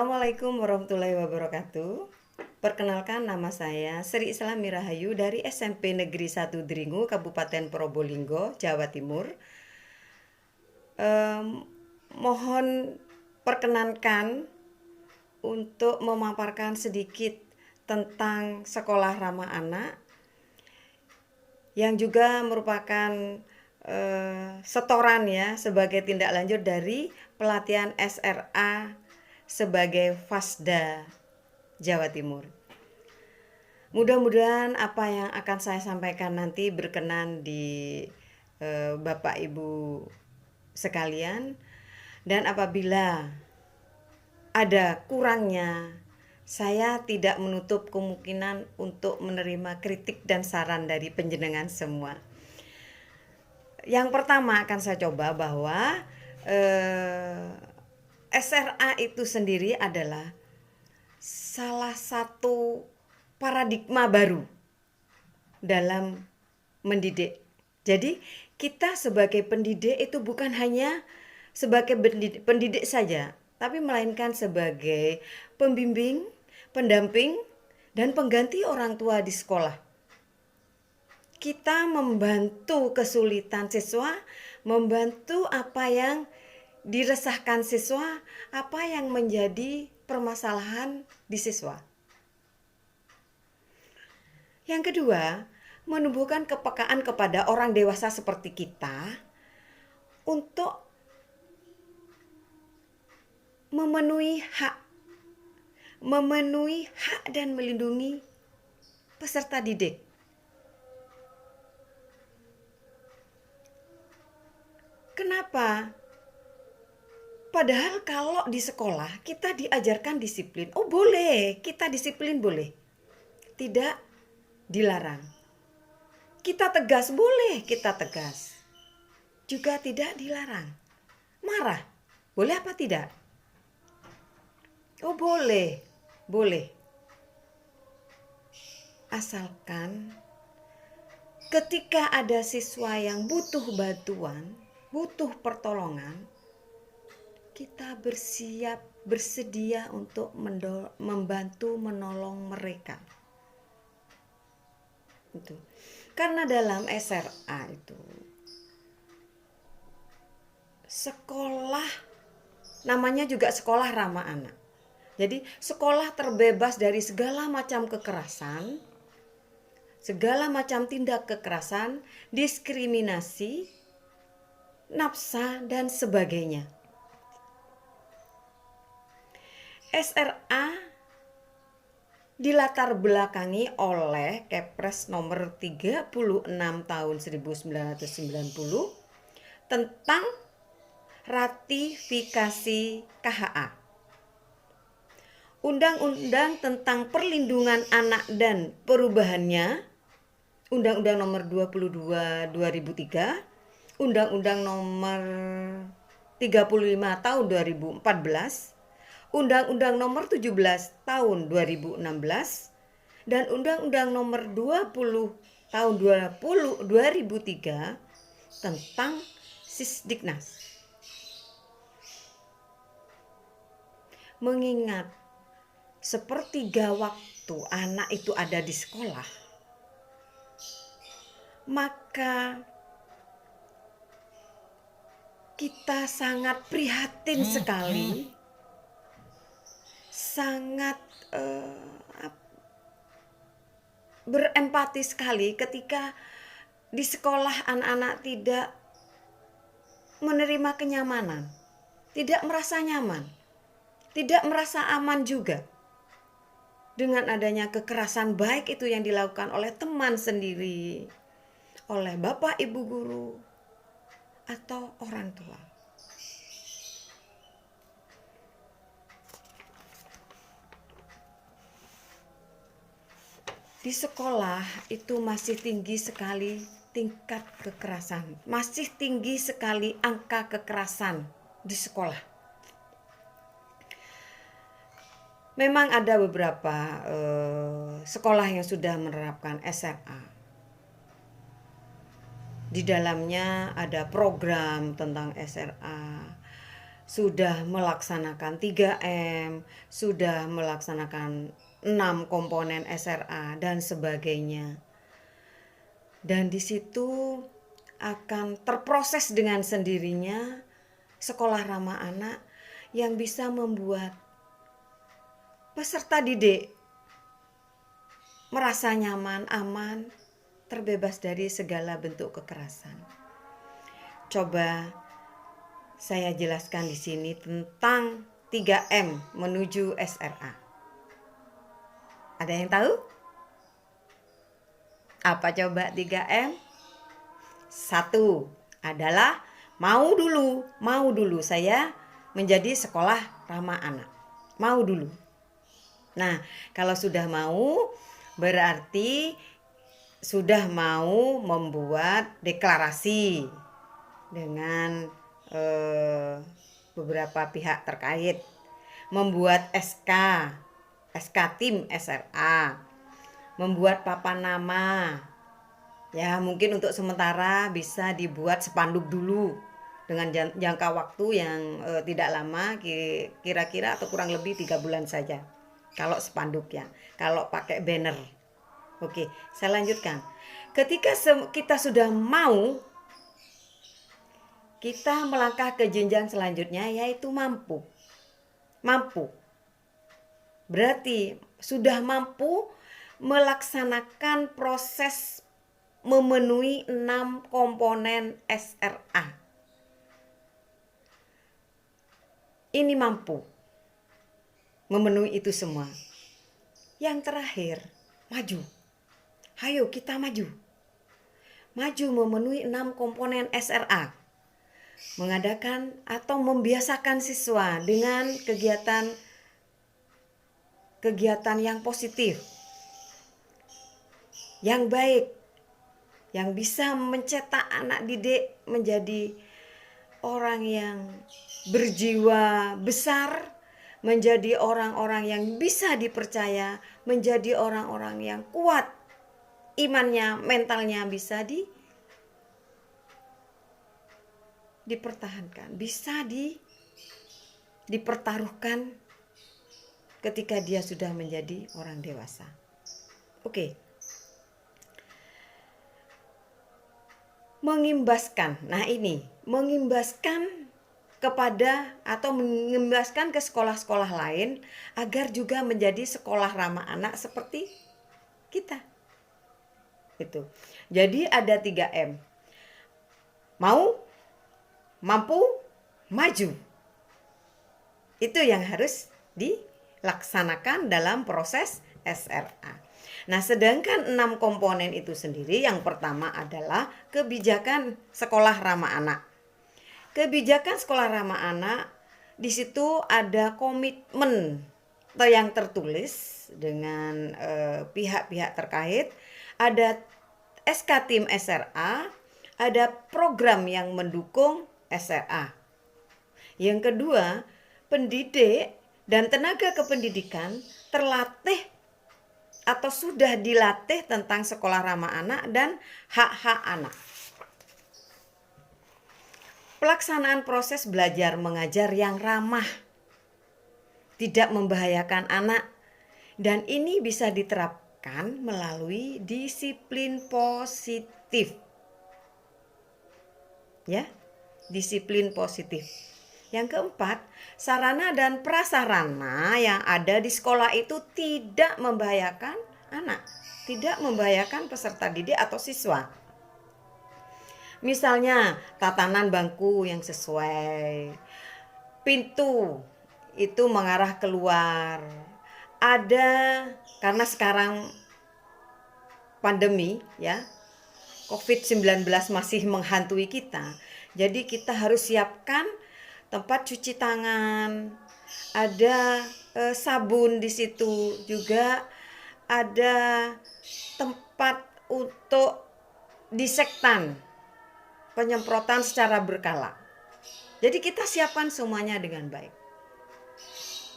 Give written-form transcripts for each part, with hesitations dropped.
Assalamualaikum warahmatullahi wabarakatuh. Perkenalkan, nama saya Sri Islam Mirahayu dari SMP Negeri 1 Dringu, Kabupaten Probolinggo, Jawa Timur. Mohon perkenankan untuk memaparkan sedikit tentang sekolah ramah anak yang juga merupakan setoran ya sebagai tindak lanjut dari pelatihan SRA sebagai Fasda Jawa Timur. Mudah-mudahan apa yang akan saya sampaikan nanti berkenan di Bapak Ibu sekalian, dan apabila ada kurangnya, saya tidak menutup kemungkinan untuk menerima kritik dan saran dari panjenengan semua. Yang pertama akan saya coba bahwa SRA itu sendiri adalah salah satu paradigma baru dalam mendidik. Jadi kita sebagai pendidik itu bukan hanya sebagai pendidik saja, tapi melainkan sebagai pembimbing, pendamping, dan pengganti orang tua di sekolah. Kita membantu kesulitan siswa, membantu apa yang diresahkan siswa, apa yang menjadi permasalahan di siswa. Yang kedua, menumbuhkan kepekaan kepada orang dewasa seperti kita untuk memenuhi hak dan melindungi peserta didik. Kenapa? Padahal kalau di sekolah kita diajarkan disiplin. Oh boleh, kita disiplin boleh. Tidak dilarang. Kita tegas boleh, kita tegas. Juga tidak dilarang. Marah, boleh apa tidak? Oh boleh, boleh. Asalkan ketika ada siswa yang butuh bantuan, butuh pertolongan, kita bersedia untuk membantu menolong mereka. Itu. Karena dalam SRA itu sekolah namanya juga sekolah ramah anak. Jadi sekolah terbebas dari segala macam kekerasan, segala macam tindak kekerasan, diskriminasi, nafsa, dan sebagainya. SRA dilatar belakangi oleh Kepres nomor 36 tahun 1990 tentang ratifikasi KHA. Undang-undang tentang perlindungan anak dan perubahannya, Undang-Undang nomor 22 2003, Undang-Undang nomor 35 tahun 2014, Undang-Undang nomor 17 tahun 2016, dan Undang-Undang nomor 20 tahun 2003 tentang Sisdiknas. Mengingat sepertiga waktu anak itu ada di sekolah, maka kita sangat prihatin sekali, sangat berempati sekali ketika di sekolah anak-anak tidak menerima kenyamanan, tidak merasa nyaman, tidak merasa aman juga dengan adanya kekerasan, baik itu yang dilakukan oleh teman sendiri, oleh bapak ibu guru, atau orang tua. Di sekolah itu masih tinggi sekali tingkat kekerasan, masih tinggi sekali angka kekerasan di sekolah. Memang ada beberapa sekolah yang sudah menerapkan SRA. Di dalamnya ada program tentang SRA, sudah melaksanakan 3M, sudah melaksanakan 6 komponen SRA dan sebagainya. Dan di situ akan terproses dengan sendirinya sekolah ramah anak yang bisa membuat peserta didik merasa nyaman, aman, terbebas dari segala bentuk kekerasan. Coba saya jelaskan di sini tentang 3M menuju SRA. Ada yang tahu? Apa coba 3M? 1 adalah mau dulu saya menjadi sekolah ramah anak. Mau dulu. Nah, kalau sudah mau berarti sudah mau membuat deklarasi dengan beberapa pihak terkait, membuat SK tim SRA, membuat papan nama. Ya, mungkin untuk sementara bisa dibuat spanduk dulu dengan jangka waktu yang tidak lama, kira-kira atau kurang lebih 3 bulan saja. Kalau spanduk ya, kalau pakai banner. Oke, saya lanjutkan. Ketika kita sudah mau, kita melangkah ke jenjang selanjutnya, yaitu mampu. Mampu berarti sudah mampu melaksanakan proses memenuhi 6 komponen SRA. Ini mampu memenuhi itu semua. Yang terakhir, maju. Hayo kita maju. Maju memenuhi 6 komponen SRA. Mengadakan atau membiasakan siswa dengan kegiatan yang positif, yang baik, yang bisa mencetak anak didik menjadi orang yang berjiwa besar, menjadi orang-orang yang bisa dipercaya, menjadi orang-orang yang kuat imannya, mentalnya bisa dipertahankan, bisa dipertaruhkan ketika dia sudah menjadi orang dewasa. Oke. Mengimbaskan. Nah, ini mengimbaskan kepada atau mengimbaskan ke sekolah-sekolah lain agar juga menjadi sekolah ramah anak seperti kita. Itu. Jadi ada 3M. Mau, mampu, maju. Itu yang harus dilaksanakan dalam proses SRA. Nah, sedangkan 6 komponen itu sendiri, yang pertama adalah kebijakan sekolah ramah anak. Kebijakan sekolah ramah anak, di situ ada komitmen yang tertulis dengan pihak-pihak terkait, ada SK tim SRA, ada program yang mendukung SRA. Yang kedua, pendidik dan tenaga kependidikan terlatih atau sudah dilatih tentang sekolah ramah anak dan hak-hak anak. Pelaksanaan proses belajar mengajar yang ramah, tidak membahayakan anak, dan ini bisa diterapkan melalui disiplin positif. Ya, disiplin positif. Yang keempat, sarana dan prasarana yang ada di sekolah itu tidak membahayakan anak, tidak membahayakan peserta didik atau siswa. Misalnya, tatanan bangku yang sesuai, pintu itu mengarah keluar. Ada, karena sekarang pandemi ya, COVID-19 masih menghantui kita. Jadi kita harus siapkan tempat cuci tangan, ada sabun di situ, juga ada tempat untuk disinfektan, penyemprotan secara berkala. Jadi kita siapkan semuanya dengan baik.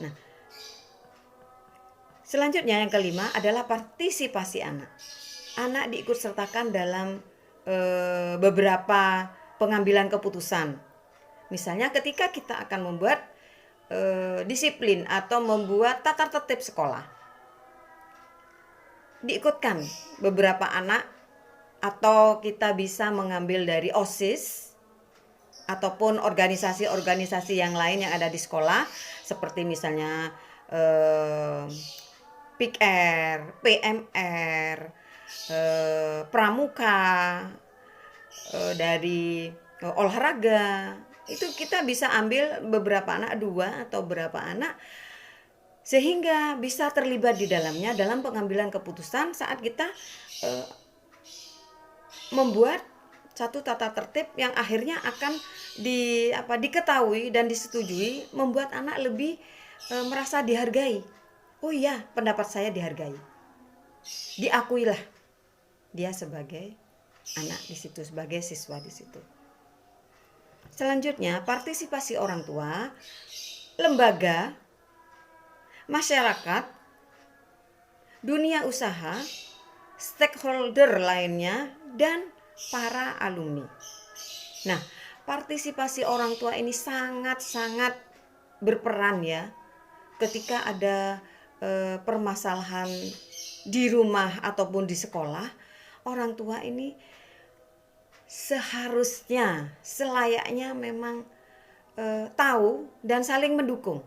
Nah, selanjutnya yang kelima adalah partisipasi anak. Anak diikutsertakan dalam beberapa pengambilan keputusan. Misalnya ketika kita akan membuat disiplin atau membuat tata tertib sekolah, diikutkan beberapa anak, atau kita bisa mengambil dari OSIS ataupun organisasi-organisasi yang lain yang ada di sekolah, seperti misalnya PIKR, PMR, Pramuka, dari olahraga. Itu kita bisa ambil beberapa anak, 2 atau berapa anak, sehingga bisa terlibat di dalamnya dalam pengambilan keputusan saat kita membuat satu tata tertib yang akhirnya akan diketahui dan disetujui, membuat anak lebih merasa dihargai. Oh iya, pendapat saya dihargai. Diakuilah dia sebagai anak di situ, sebagai siswa di situ. Selanjutnya, partisipasi orang tua, lembaga, masyarakat, dunia usaha, stakeholder lainnya, dan para alumni. Nah, partisipasi orang tua ini sangat-sangat berperan ya ketika ada permasalahan di rumah ataupun di sekolah. Orang tua ini seharusnya, selayaknya memang tahu dan saling mendukung.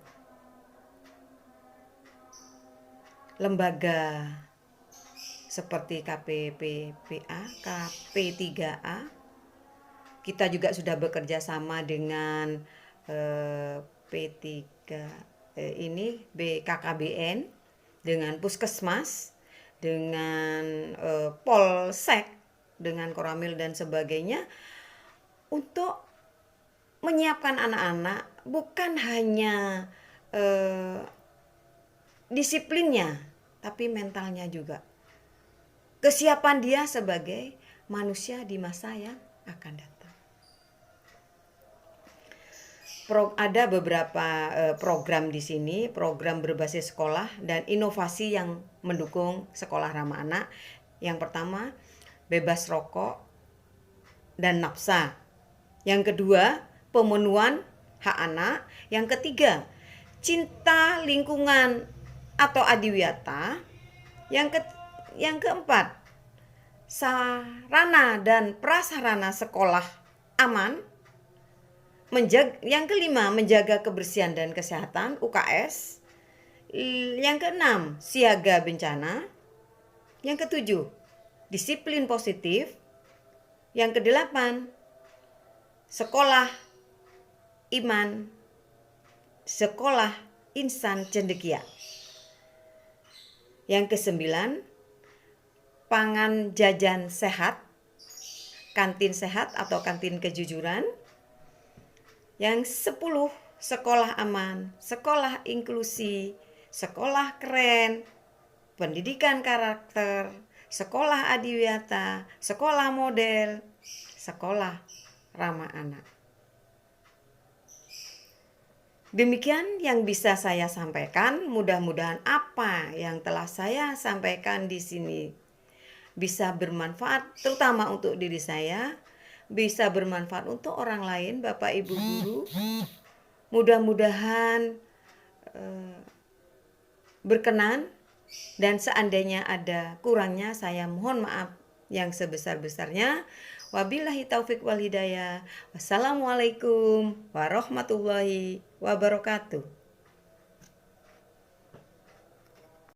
Lembaga seperti KPPPA, KP3A, kita juga sudah bekerja sama dengan P3 ini BKKBN, dengan Puskesmas, dengan Polsek, dengan Koramil dan sebagainya, untuk menyiapkan anak-anak bukan hanya disiplinnya, tapi mentalnya juga. Kesiapan dia sebagai manusia di masa yang akan datang. Ada beberapa program di sini, program berbasis sekolah dan inovasi yang mendukung sekolah ramah anak. Yang pertama, bebas rokok dan nafsa. Yang kedua, pemenuhan hak anak. Yang ketiga, cinta lingkungan atau adiwiyata. Yang keempat, sarana dan prasarana sekolah aman. Yang kelima, menjaga kebersihan dan kesehatan, UKS. Yang keenam, siaga bencana. Yang ketujuh, disiplin positif. Yang kedelapan, sekolah iman, sekolah insan cendekia. Yang kesembilan, pangan jajan sehat, kantin sehat atau kantin kejujuran. Yang 10, sekolah aman, sekolah inklusi, sekolah keren, pendidikan karakter, sekolah adiwiyata, sekolah model, sekolah ramah anak. Demikian yang bisa saya sampaikan. Mudah-mudahan apa yang telah saya sampaikan di sini bisa bermanfaat, terutama untuk diri saya, bisa bermanfaat untuk orang lain, Bapak Ibu guru. Mudah-mudahan berkenan, dan seandainya ada kurangnya saya mohon maaf yang sebesar-besarnya. Wabillahi taufik wal hidayah. Wassalamualaikum warahmatullahi wabarakatuh.